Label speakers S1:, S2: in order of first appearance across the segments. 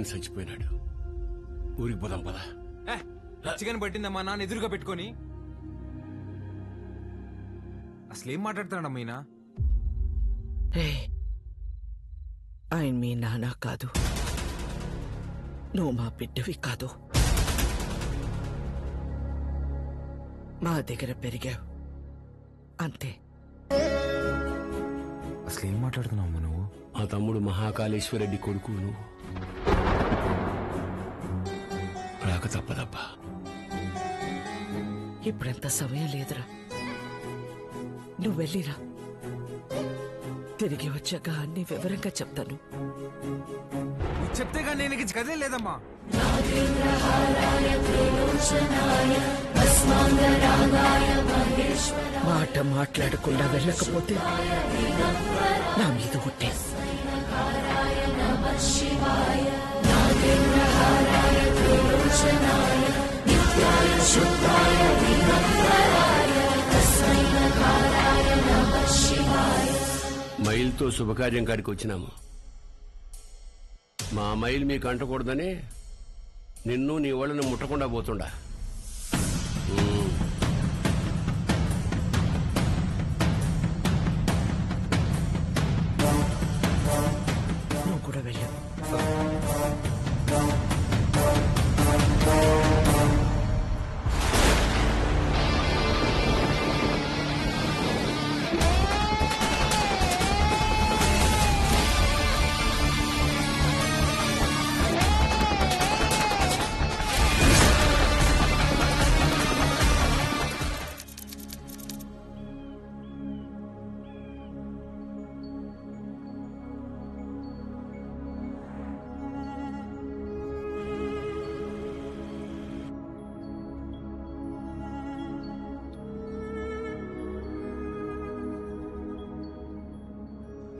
S1: పిచ్చిగాని చచ్చిపోయినాడు. ఊరికి పోదాం పదా.
S2: పిచ్చిగాని పట్టిందమ్మా నాన్న ఎదురుగా పెట్టుకొని. అసలేం మాట్లాడుతున్నాడమ్మా ఈయన?
S3: ఆయన మీ నాన్న కాదు, నువ్వు మా బిడ్డవి కాదు. మా దగ్గర పెరిగావు అంతే.
S2: అసలేం మాట్లాడుతున్నావు నువ్వు?
S1: మా తమ్ముడు మహాకాళేశ్వరరెడ్డి కొడుకు నువ్వు. రాక తప్పదబ్బా.
S3: ఇప్పుడంత సమయం లేదురా, నువ్వు వెళ్ళిరా. తిరిగి వచ్చాక అన్ని వివరంగా చెప్తాను.
S2: చెప్తేగా నేను ఇక కదే లేదమ్మా.
S3: మాట మాట్లాడకుండా వెళ్ళకపోతే నా మీద ఉంటే
S1: మైల్తో శుభకార్యం కాడికి వచ్చినాము. మా మైల్ మీకు అంటకూడదని నిన్ను నీ వాళ్ళని ముట్టకుండా పోతుండా.
S3: నువ్వు కూడా వెళ్ళు.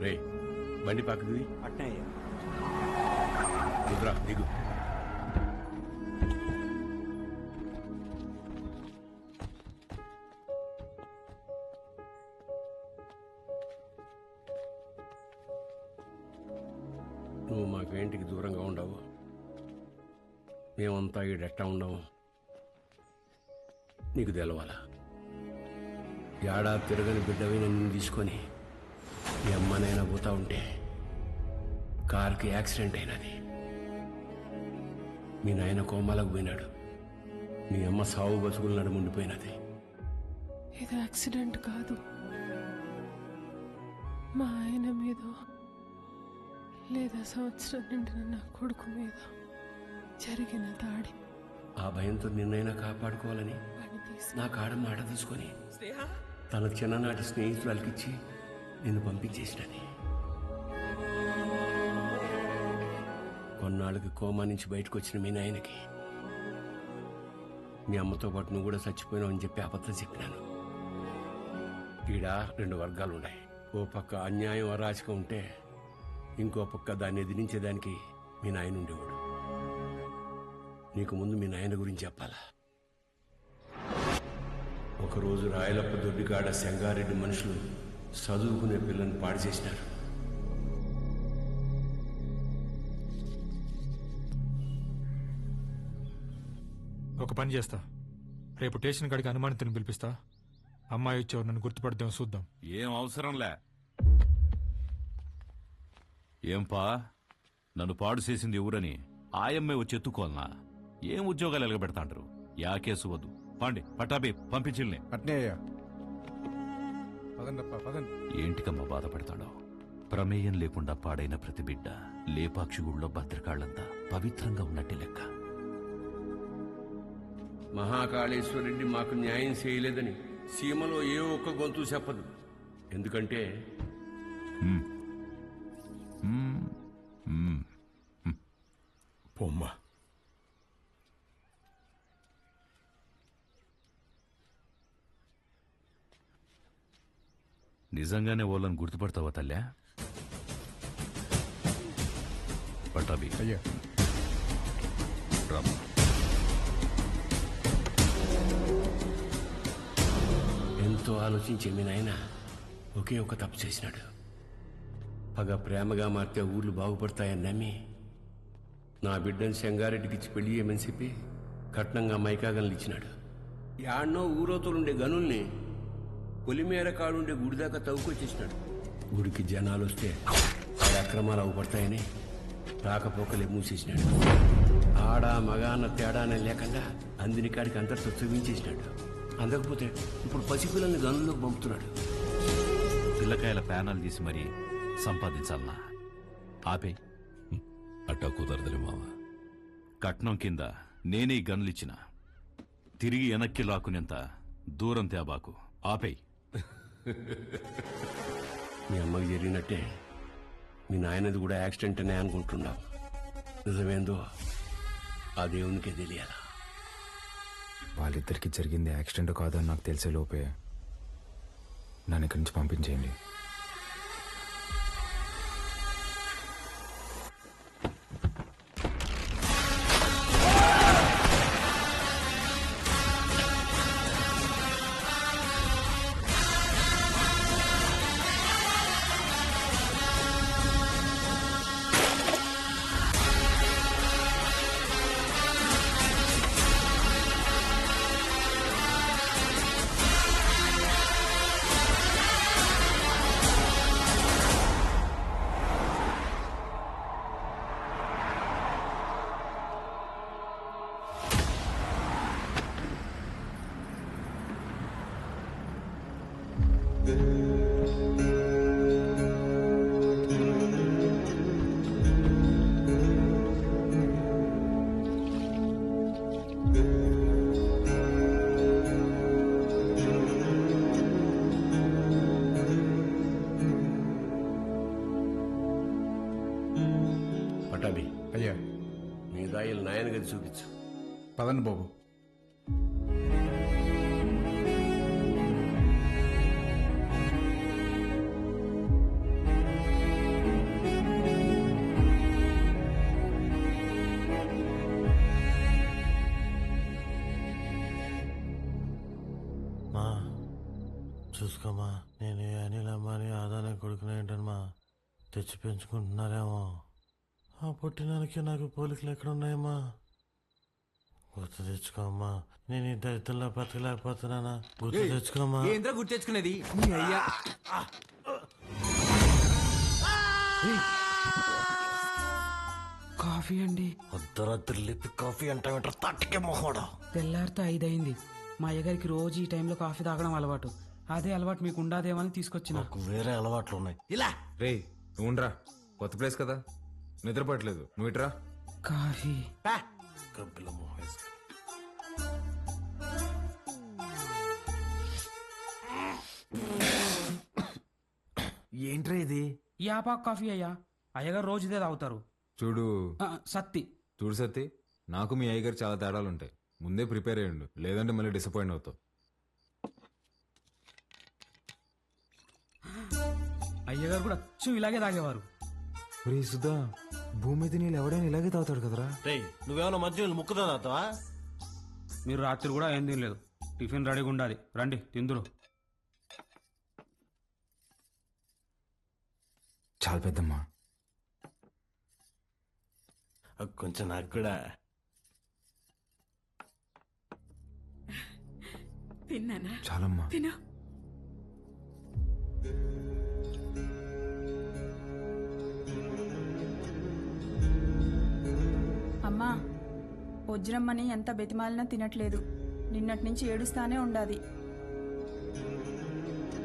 S1: రే బండి పక్కది.
S4: అట్నయ్యా.
S1: రుద్రా దిగు. నువ్వు మాకు ఇంటికి దూరంగా ఉండవు, మేమంతా ఈడెట్టా ఉండవు. నీకు తెలవాలా? ఏడాది తిరగని బిడ్డవి నన్ను తీసుకొని మీ అమ్మనైనా పోతా ఉంటే కారుకి యాక్సిడెంట్ అయినది. మీ నాయన కోమాలకు పోయినాడు. మీ అమ్మ సావు బతుకులు నడుముండిపోయినది.
S5: ఇది యాక్సిడెంట్ కాదు, మా ఆయన మీద లేదా సంవత్సరం నిండిన నా కొడుకు మీద జరిగిన దాడి.
S1: ఆ భయంతో నిన్నైనా కాపాడుకోవాలని నా కాడ మాట తీసుకొని తన చిన్ననాటి స్నేహితురాలకిచ్చి నిన్ను పంపించేసినది. కొన్నాళ్ళకి కోమా నుంచి బయటకు వచ్చిన మీ నాయనకి మీ అమ్మతో పాటు నువ్వు కూడా చచ్చిపోయినావు అని చెప్పి అబద్ధం చెప్పినాను. ఈడ రెండు వర్గాలు ఉన్నాయి. ఓ పక్క అన్యాయం అరాచకం ఉంటే ఇంకో పక్క దాన్ని ఎదిరించేదానికి మీ నాయన ఉండేవాడు. నీకు ముందు మీ నాయన గురించి చెప్పాలా? ఒకరోజు రాయలప్ప దొడ్డికాడ సెంగారెడ్డి మనుషులు చదువుకునే పిల్లని పాడు చేసినారు.
S6: ఒక పని చేస్తా, రేపు స్టేషన్ కాడికి అనుమానితుని పిలిపిస్తా. అమ్మాయి వచ్చేవారు నన్ను గుర్తుపడదాం, చూద్దాం.
S7: ఏం అవసరంలే. ఏంపా నన్ను పాడు చేసింది ఎవరని ఆయమ్మే వచ్చి ఎత్తుకోవాలనా? ఏం ఉద్యోగాలు ఎలగబెడతాంటారు? యా కేసు వద్దు. పాండి పట్టాబి పంపించిల్ని. ఏంటికమ్మా బాధపడతాడో? ప్రమేయం లేకుండా పాడైన ప్రతి బిడ్డ లేపాక్షి గుళ్ళో భద్రకాళ్లంతా పవిత్రంగా ఉన్నట్టు లెక్క.
S1: మహాకాళేశ్వరరెడ్డి మాకు న్యాయం చేయలేదని సీమలో ఏ ఒక్క గొంతు చెప్పదు. ఎందుకంటే
S4: పొమ్మ
S7: నిజంగానే వాళ్ళని గుర్తుపడతావా తల్లా? పట్టాబి
S6: అయ్యా
S7: రామ్మా.
S1: ఎంతో ఆలోచించే మీ నాయన ఒకే ఒక తప్పు చేసినాడు. పగ ప్రేమగా మారితే ఊర్లు బాగుపడతాయని నమ్మి నా బిడ్డను చెంగారెడ్డికి ఇచ్చి పెళ్లి చేయమని చెప్పి కట్నంగా మైకాగన్లు ఇచ్చినాడు. యాడ్నో ఊరోతులుండే గనుల్ని పొలిమేర కాడుండే గుడి దాకా తవ్వుకొచ్చేసినాడు. గుడికి జనాలు వస్తే వాడి అక్రమాలు అవపడతాయని రాకపోకలే మూసేసినాడు. ఆడ మగాన్న తేడానే లేకుండా అందిని కాడికి అంతటితో చూపించేసినాడు. అందకపోతే ఇప్పుడు పసిపిల్లల్ని గనుల్లోకి పంపుతున్నాడు.
S7: పిల్లకాయల ప్యానల్ తీసి మరీ సంపాదించాలనా? ఆపే.
S4: అట్టా కుదరదులే మామ.
S7: కట్నం కింద నేనే గన్లిచ్చిన తిరిగి వెనక్కి లాక్కునేంత దూరం తేబాకు. ఆపేయ్.
S1: మీ అమ్మకి జరిగినట్టే మీ నాయనది కూడా యాక్సిడెంట్ అనే అనుకుంటున్నావు. నిజమేందో ఆ దేవునికే తెలియాలా.
S2: వాళ్ళిద్దరికి జరిగింది యాక్సిడెంట్ కాదని నాకు తెలిసే లోపే నన్ను ఇక్కడి నుంచి పంపించేయండి.
S1: పటాబి,
S8: అయ్యా
S1: మీ దాయిలు నాయన గది చూపించు.
S8: పదండి బాబు.
S9: మా చూసుకోమా, నేను ఈ అనిల్ అమ్మని ఆదానే కొడుకునేంటమ్మా తెచ్చి పెంచుకుంటున్నారేమో. ఆ పుట్టినానికి నాకు పోలికలు ఎక్కడున్నాయమ్మా? గుర్తు తెచ్చుకోమ్మా. నేను ఈ దరిద్రంలో బతకలేకపోతున్నానా? గుర్తు తెచ్చుకోమ్మా.
S2: ఏంద్రా గుర్తు తెచ్చుకునేది? నీ అయ్యా
S3: కాఫీ అండి.
S9: అర్ధరాత్రి లేపి కాఫీ అంటావేంట తట్టుకే మొహోడా.
S10: తెల్లారితో 5 అయింది. మా అయ్యగారికి రోజు ఈ టైంలో కాఫీ తాగడం అలవాటు. అదే అలవాటు మీకు ఉండాదేమని తీసుకొచ్చిన.
S9: నాకు వేరే అలవాట్లు ఉన్నాయి. ఇలా
S2: రే నువ్వుండ్రా, కొత్త ప్లేస్ కదా, నిద్రపట్టలేదు. నువ్వు ఇట్రా.
S10: కాఫీ
S9: కబ్బిల మొహం వేసుకొని. ఏంట్రా ఇది?
S10: ఈ ఆపాకు కాఫీ అయ్యా. అయ్యగారు రోజు ఇదే తాగుతారు.
S2: చూడు
S10: సత్తి.
S2: చూడు సత్తి, నాకు మీ అయ్యగారు చాలా తేడాలు ఉంటాయి. ముందే ప్రిపేర్ అయ్యండు, లేదంటే మళ్ళీ డిసప్పాయింట్ అవుతావు.
S10: అయ్యగారు కూడా అచ్చు ఇలాగే తాగేవారు.
S2: రే సుధా, భూమి మీద నీళ్ళు ఎవడైనా ఇలాగే తాగుతాడు కదరా.
S9: రేయ్, నువ్వేమన్నా మధ్య ముక్కుదా తాగుతావా?
S10: మీరు రాత్రి కూడా ఏం తినలేదు. టిఫిన్ రెడీగా ఉండాలి, రండి తిందురు.
S2: చాలా పెద్దమ్మా.
S9: కొంచెం నాకు కూడా.
S3: తిన్నానా?
S2: చాలమ్మా.
S3: తిను.
S11: అమ్మా, వజ్రమ్మని ఎంత బెతిమాలినా తినట్లేదు. నిన్నటి నుంచి ఏడుస్తానే ఉండాది.